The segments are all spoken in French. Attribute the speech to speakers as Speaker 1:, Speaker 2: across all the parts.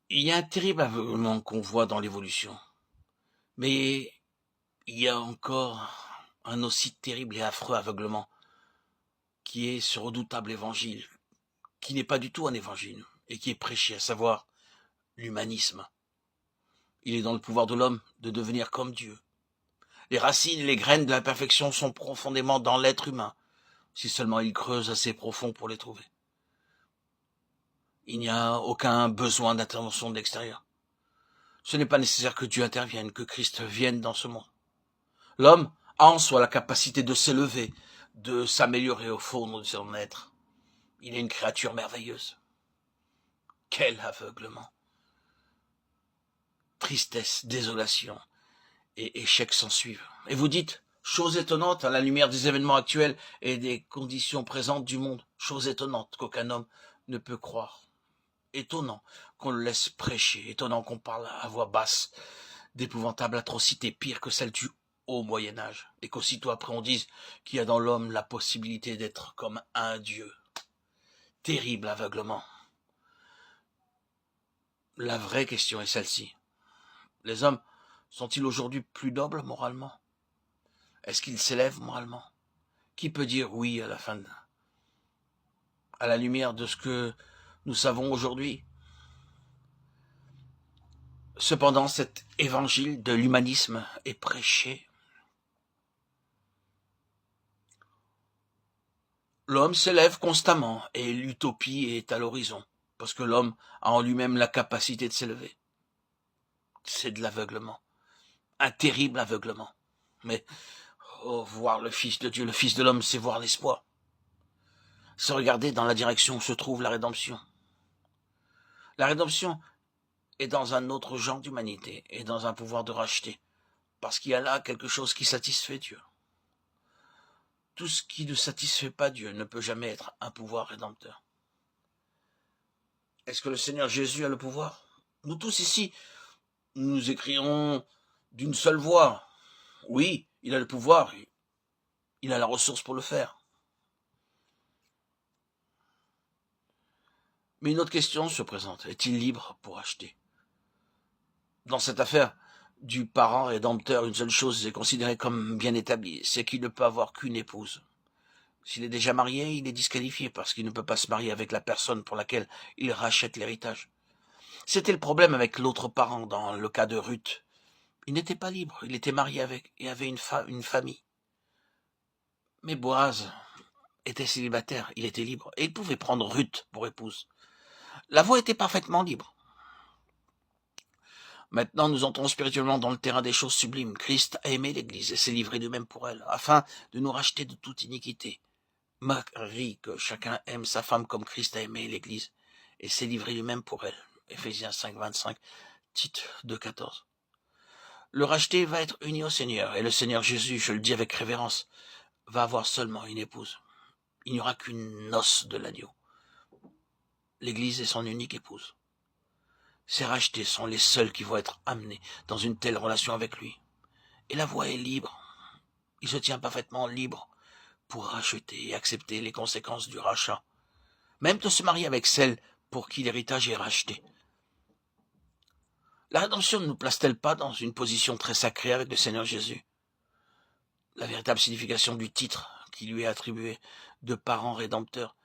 Speaker 1: Il y a un terrible aveuglement qu'on voit dans l'évolution, mais il y a encore un aussi terrible et affreux aveuglement qui est ce redoutable évangile, qui n'est pas du tout un évangile, et qui est prêché, à savoir l'humanisme. Il est dans le pouvoir de l'homme de devenir comme Dieu. Les racines et les graines de la perfection sont profondément dans l'être humain, si seulement il creuse assez profond pour les trouver. Il n'y a aucun besoin d'intervention de l'extérieur. Ce n'est pas nécessaire que Dieu intervienne, que Christ vienne dans ce monde. L'homme a en soi la capacité de s'élever, de s'améliorer au fond de son être. Il est une créature merveilleuse. Quel aveuglement! Tristesse, désolation et échec s'ensuivent. Et vous dites, chose étonnante à la lumière des événements actuels et des conditions présentes du monde, chose étonnante qu'aucun homme ne peut croire. Étonnant qu'on le laisse prêcher, étonnant qu'on parle à voix basse d'épouvantables atrocités pires que celles du haut Moyen-Âge, et qu'aussitôt après on dise qu'il y a dans l'homme la possibilité d'être comme un Dieu. Terrible aveuglement. La vraie question est celle-ci. Les hommes sont-ils aujourd'hui plus nobles moralement? Est-ce qu'ils s'élèvent moralement? Qui peut dire oui à la fin à la lumière de ce que nous savons aujourd'hui? Cependant, cet évangile de l'humanisme est prêché. L'homme s'élève constamment et l'utopie est à l'horizon, parce que l'homme a en lui-même la capacité de s'élever. C'est de l'aveuglement, un terrible aveuglement. Mais voir le Fils de Dieu, le Fils de l'homme, c'est voir l'espoir. C'est regarder dans la direction où se trouve la rédemption. La rédemption est dans un autre genre d'humanité et dans un pouvoir de racheter, parce qu'il y a là quelque chose qui satisfait Dieu. Tout ce qui ne satisfait pas Dieu ne peut jamais être un pouvoir rédempteur. Est-ce que le Seigneur Jésus a le pouvoir? Nous tous ici, nous écrirons d'une seule voix. Oui, il a le pouvoir, il a la ressource pour le faire. Mais une autre question se présente. Est-il libre pour acheter? Dans cette affaire du parent rédempteur, une seule chose est considérée comme bien établie, c'est qu'il ne peut avoir qu'une épouse. S'il est déjà marié, il est disqualifié parce qu'il ne peut pas se marier avec la personne pour laquelle il rachète l'héritage. C'était le problème avec l'autre parent dans le cas de Ruth. Il n'était pas libre, il était marié avec et avait une famille. Mais Boaz était célibataire, il était libre, et il pouvait prendre Ruth pour épouse. La voie était parfaitement libre. Maintenant, nous entrons spirituellement dans le terrain des choses sublimes. Christ a aimé l'Église et s'est livré lui-même pour elle, afin de nous racheter de toute iniquité. Marie, que chacun aime sa femme comme Christ a aimé l'Église et s'est livré lui-même pour elle. Éphésiens 5, 25, Tite 2, 14. Le racheté va être uni au Seigneur, et le Seigneur Jésus, je le dis avec révérence, va avoir seulement une épouse. Il n'y aura qu'une noce de l'agneau. L'Église est son unique épouse. Ces rachetés sont les seuls qui vont être amenés dans une telle relation avec lui. Et la voie est libre. Il se tient parfaitement libre pour racheter et accepter les conséquences du rachat. Même de se marier avec celle pour qui l'héritage est racheté. La rédemption ne nous place-t-elle pas dans une position très sacrée avec le Seigneur Jésus? La véritable signification du titre qui lui est attribué de parent rédempteur,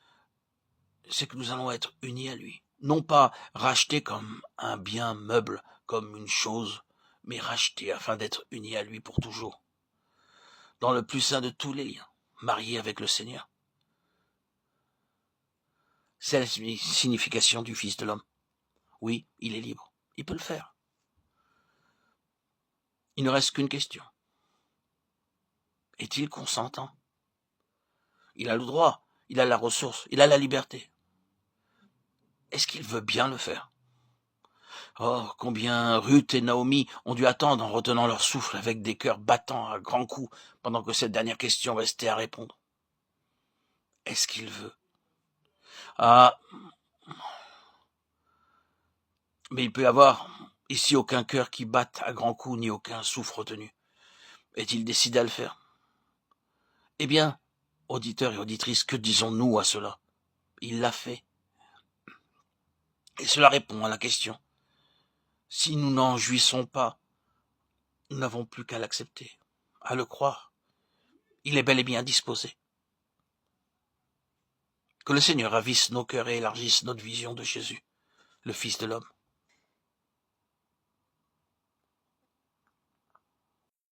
Speaker 1: c'est que nous allons être unis à lui. Non pas rachetés comme un bien meuble, comme une chose, mais rachetés afin d'être unis à lui pour toujours. Dans le plus saint de tous les liens, mariés avec le Seigneur. C'est la signification du Fils de l'homme. Oui, il est libre. Il peut le faire. Il ne reste qu'une question. Est-il consentant? Il a le droit, il a la ressource, il a la liberté. Est-ce qu'il veut bien le faire? Oh, combien Ruth et Naomi ont dû attendre en retenant leur souffle avec des cœurs battants à grands coups pendant que cette dernière question restait à répondre. Est-ce qu'il veut? Ah, mais il peut y avoir ici aucun cœur qui batte à grands coups ni aucun souffle retenu. Est-il décidé à le faire? Eh bien, auditeurs et auditrices, que disons-nous à cela? Il l'a fait. Et cela répond à la question. Si nous n'en jouissons pas, nous n'avons plus qu'à l'accepter, à le croire. Il est bel et bien disposé. Que le Seigneur ravisse nos cœurs et élargisse notre vision de Jésus, le Fils de l'homme.